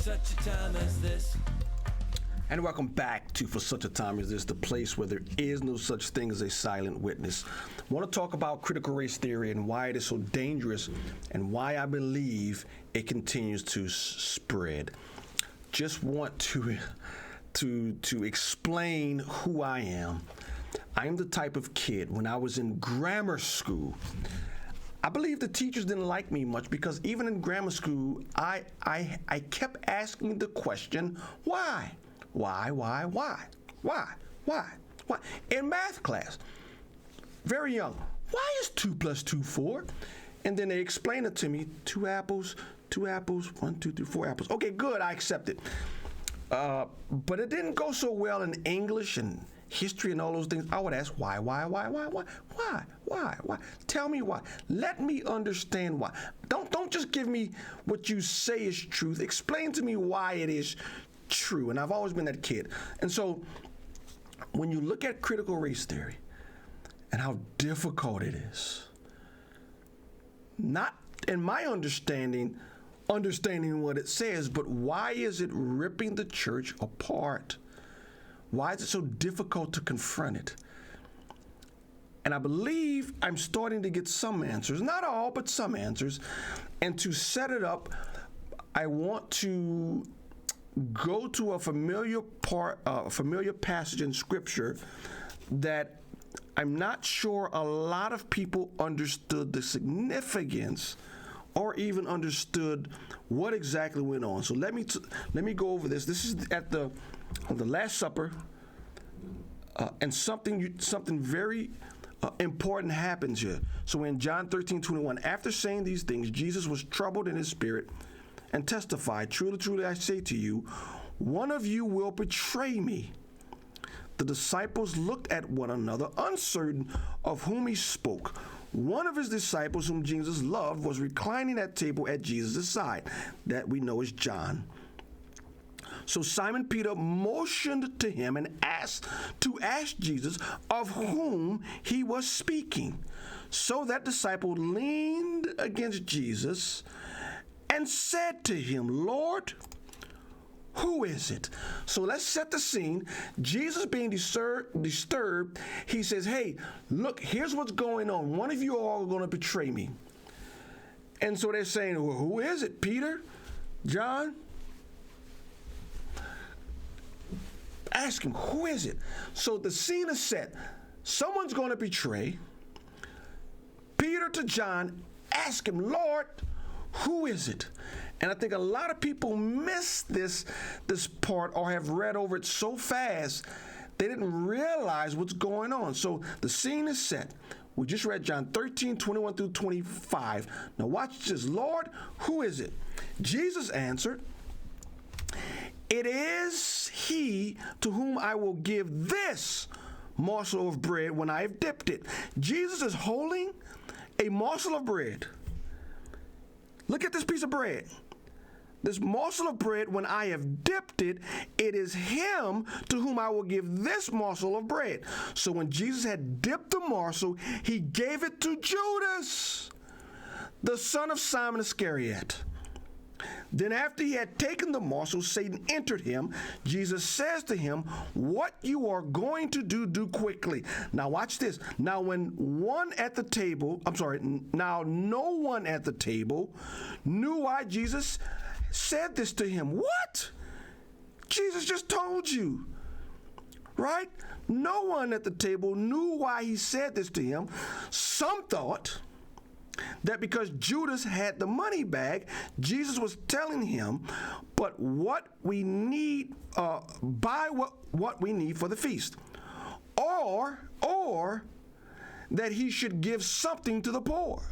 such a time as this. And welcome back to For Such a Time As This, the place where there is no such thing as a silent witness. I want to talk about critical race theory and why it is so dangerous and why I believe it continues to spread. Just want to explain who I am. I am the type of kid, when I was in grammar school, I believe the teachers didn't like me much because even in grammar school, I kept asking the question, why? Why? In math class, very young, why is 2 + 2 4? And then they explained it to me, 2 apples, 1, 2, 3, 4 apples. Okay, good, I accept it. But it didn't go so well in English and history and all those things. I would ask, why? Tell me why. Let me understand why. Don't just give me what you say is truth. Explain to me why it is true. And I've always been that kid. And so when you look at critical race theory and how difficult it is, not in my understanding what it says, but why is it ripping the church apart? Why is it so difficult to confront it? And I believe I'm starting to get some answers, not all, but some answers. And to set it up, I want to go to a familiar passage in Scripture that I'm not sure a lot of people understood the significance or even understood what exactly went on. So let me go over this. This is at the Last Supper, and something very important happens here. So in John 13:21, after saying these things, Jesus was troubled in his spirit and testified, "Truly, truly, I say to you, one of you will betray me." The disciples looked at one another, uncertain of whom he spoke. One of his disciples, whom Jesus loved, was reclining at table at Jesus' side. That we know is John. So Simon Peter motioned to him and asked Jesus of whom he was speaking. So that disciple leaned against Jesus and said to him, "Lord, who is it?" So let's set the scene. Jesus being disturbed, he says, "Hey, look, here's what's going on. One of you all are going to betray me." And so they're saying, "Well, who is it? Peter? John?" Ask him, who is it? So the scene is set. Someone's going to betray. Peter to John, ask him, "Lord, who is it?" And I think a lot of people miss this part or have read over it so fast, they didn't realize what's going on. So the scene is set. We just read John 13:21 through 25. Now watch this. "Lord, who is it?" Jesus answered, "It is he to whom I will give this morsel of bread when I have dipped it." Jesus is holding a morsel of bread. Look at this piece of bread. This morsel of bread, when I have dipped it, it is him to whom I will give this morsel of bread. So when Jesus had dipped the morsel, he gave it to Judas, the son of Simon Iscariot. Then after he had taken the morsel, Satan entered him. Jesus says to him, "What you are going to do quickly." Now watch this. Now no one at the table knew why Jesus said this to him. What? Jesus just told you, right? No one at the table knew why he said this to him. Some thought that because Judas had the money bag, Jesus was telling him, "But what we need, buy what we need for the feast," or that he should give something to the poor.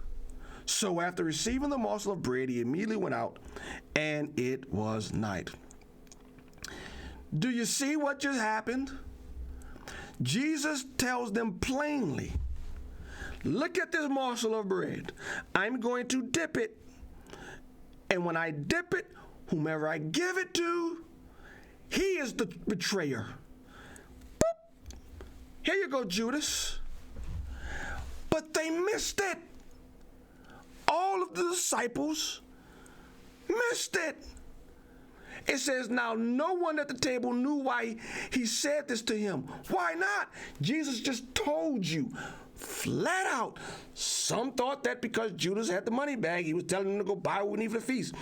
So after receiving the morsel of bread, he immediately went out, and it was night. Do you see what just happened? Jesus tells them plainly, "Look at this morsel of bread. I'm going to dip it. And when I dip it, whomever I give it to, he is the betrayer." Boop. Here you go, Judas. But they missed it. All of the disciples missed it. It says, now no one at the table knew why he said this to him. Why not? Jesus just told you flat out. Some thought that because Judas had the money bag, he was telling them to go buy what we need for the feast.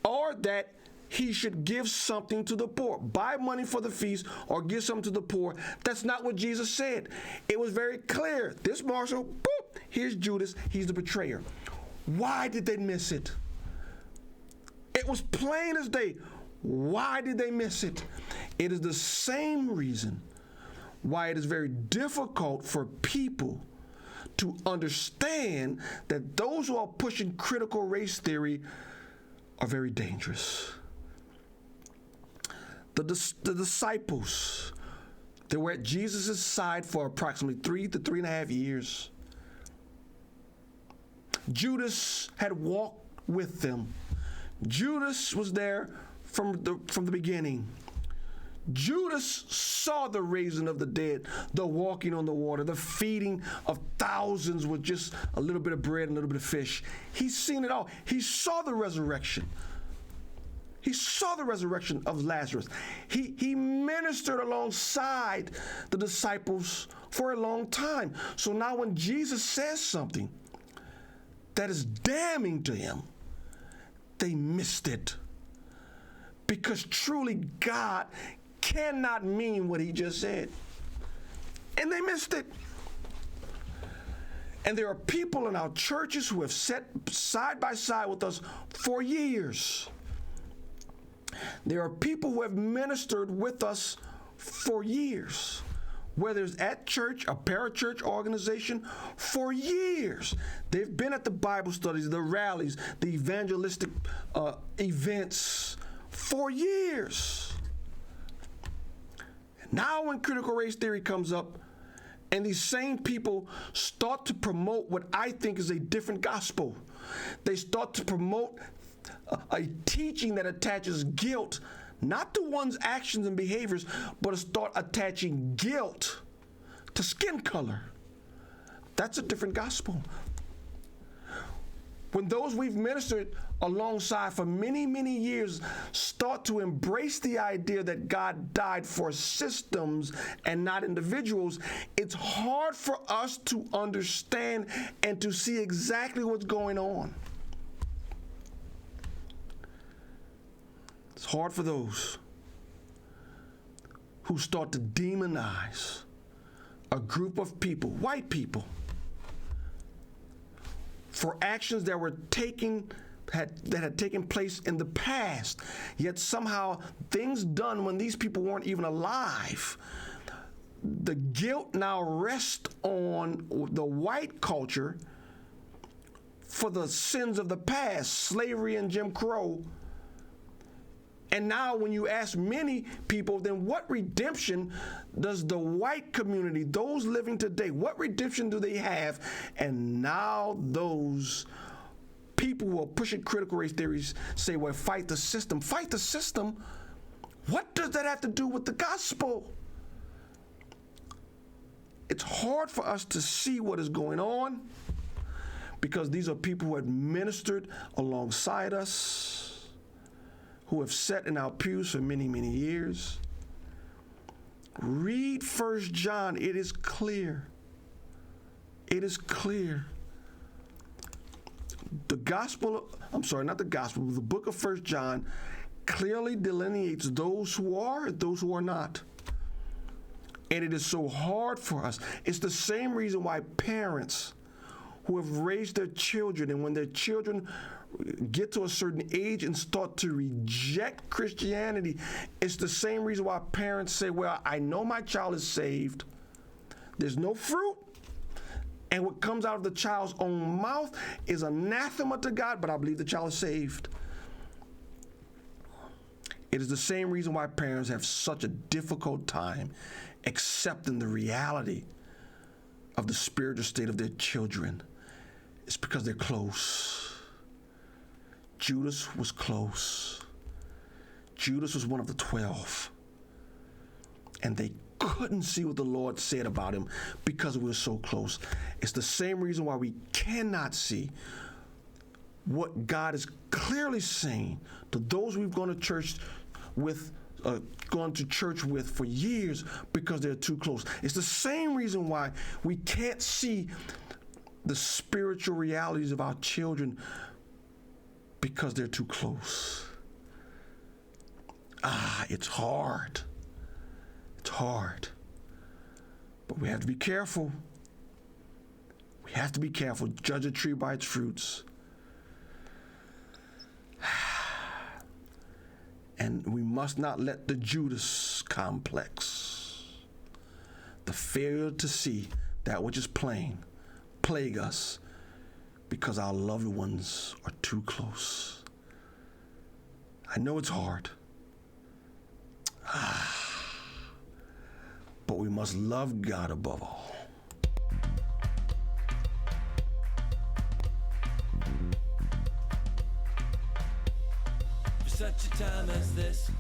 Or that he should give something to the poor. Buy money for the feast or give something to the poor. That's not what Jesus said. It was very clear. This marshal, boop, here's Judas. He's the betrayer. Why did they miss it? It was plain as day. Why did they miss it? It is the same reason why it is very difficult for people to understand that those who are pushing critical race theory are very dangerous. The disciples, they were at Jesus' side for approximately 3 to 3.5 years. Judas had walked with them. Judas was there from the beginning. Judas saw the raising of the dead, the walking on the water, the feeding of thousands with just a little bit of bread and a little bit of fish. He's seen it all. He saw the resurrection. He saw the resurrection of Lazarus. He ministered alongside the disciples for a long time. So now when Jesus says something that is damning to him, they missed it. Because truly God cannot mean what he just said. And they missed it. And there are people in our churches who have sat side by side with us for years. There are people who have ministered with us for years, whether it's at church, a parachurch organization, for years. They've been at the Bible studies, the rallies, the evangelistic events for years. Now when critical race theory comes up, and these same people start to promote what I think is a different gospel, they start to promote a teaching that attaches guilt, not to one's actions and behaviors, but to start attaching guilt to skin color. That's a different gospel. When those we've ministered alongside for many, many years start to embrace the idea that God died for systems and not individuals, it's hard for us to understand and to see exactly what's going on. It's hard for those who start to demonize a group of people, white people, for actions that were had taken place in the past, yet somehow things done when these people weren't even alive. The guilt now rests on the white culture for the sins of the past, slavery and Jim Crow. And now when you ask many people, then what redemption does the white community, those living today, what redemption do they have? And now those people who are pushing critical race theories say, well, fight the system. Fight the system? What does that have to do with the gospel? It's hard for us to see what is going on because these are people who have ministered alongside us, who have sat in our pews for many, many years. Read 1 John. It is clear. It is clear. The book of 1 John clearly delineates those who are and those who are not. And it is so hard for us. It's the same reason why parents who have raised their children, and when their children get to a certain age and start to reject Christianity, it's the same reason why parents say, well, I know my child is saved. There's no fruit. And what comes out of the child's own mouth is anathema to God, but I believe the child is saved. It is the same reason why parents have such a difficult time accepting the reality of the spiritual state of their children. It's because they're close. Judas was close. Judas was one of the 12. And they couldn't see what the Lord said about him because we were so close. It's the same reason why we cannot see what God is clearly saying to those we've gone to church with, for years because they're too close. It's the same reason why we can't see the spiritual realities of our children, because they're too close. It's hard. It's hard. But we have to be careful. We have to be careful. Judge a tree by its fruits. And we must not let the Judas complex, the failure to see that which is plain, plague us because our loved ones are too close. I know it's hard. But we must love God above all. For such a time as this.